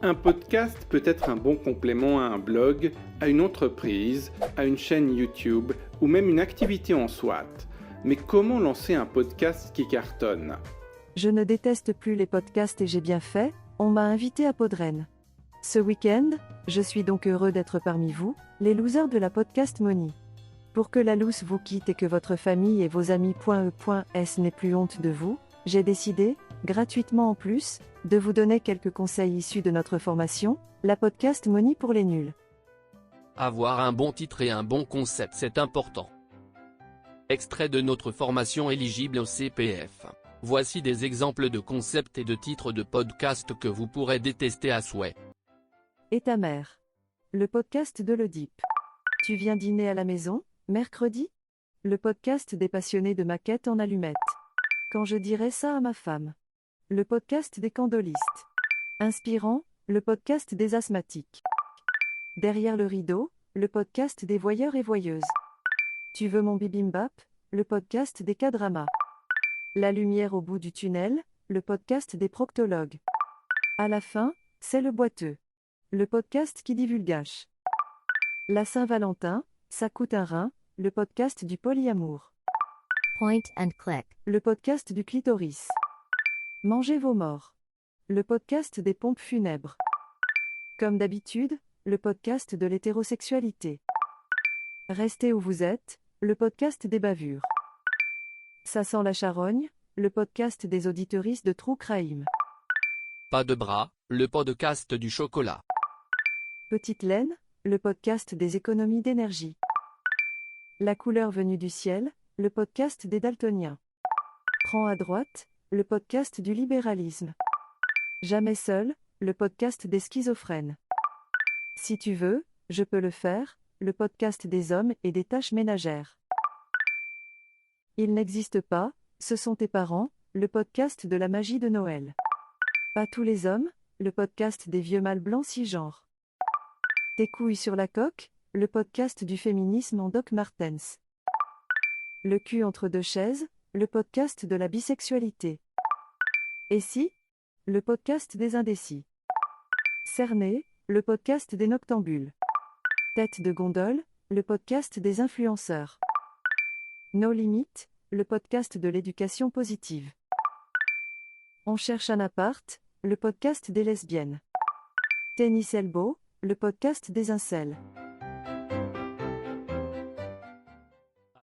Un podcast peut être un bon complément à un blog, à une entreprise, à une chaîne YouTube ou même une activité en soi. Mais comment lancer un podcast qui cartonne ? Je ne déteste plus les podcasts et j'ai bien fait, on m'a invité à Podren. Ce week-end, je suis donc heureux d'être parmi vous, les losers de la podcast Money. Pour que la loose vous quitte et que votre famille et vos amis.e.s n'aient plus honte de vous, j'ai décidé, gratuitement en plus, de vous donner quelques conseils issus de notre formation, la podcast Money pour les nuls. Avoir un bon titre et un bon concept, c'est important. Extrait de notre formation éligible au CPF. Voici des exemples de concepts et de titres de podcasts que vous pourrez détester à souhait. Et ta mère. Le podcast de l'Oedipe. Tu viens dîner à la maison, mercredi ? Le podcast des passionnés de maquettes en allumettes. Quand je dirai ça à ma femme. Le podcast des candolistes. Inspirant, le podcast des asthmatiques. Derrière le rideau, le podcast des voyeurs et voyeuses. Tu veux mon bibimbap ? Le podcast des K-dramas. La lumière au bout du tunnel, le podcast des proctologues. À la fin, c'est le boiteux. Le podcast qui divulgage. La Saint-Valentin, ça coûte un rein, le podcast du polyamour. Point and click. Le podcast du clitoris. Mangez vos morts. Le podcast des pompes funèbres. Comme d'habitude, le podcast de l'hétérosexualité. Restez où vous êtes, le podcast des bavures. Ça sent la charogne, le podcast des auditeuristes de True Crime. Pas de bras, le podcast du chocolat. Petite laine, le podcast des économies d'énergie. La couleur venue du ciel, le podcast des daltoniens. Prends à droite, le podcast du libéralisme. Jamais seul, le podcast des schizophrènes. Si tu veux, je peux le faire, le podcast des hommes et des tâches ménagères. Il n'existe pas, ce sont tes parents, le podcast de la magie de Noël. Pas tous les hommes, le podcast des vieux mâles blancs cisgenres. Tes couilles sur la coque, le podcast du féminisme en Doc Martens. Le cul entre deux chaises, le podcast de la bisexualité. Et si ? Le podcast des indécis. Cerné, le podcast des noctambules. Tête de gondole, le podcast des influenceurs. No Limit, le podcast de l'éducation positive. On cherche un appart, le podcast des lesbiennes. Tennis Elbow, le podcast des incels.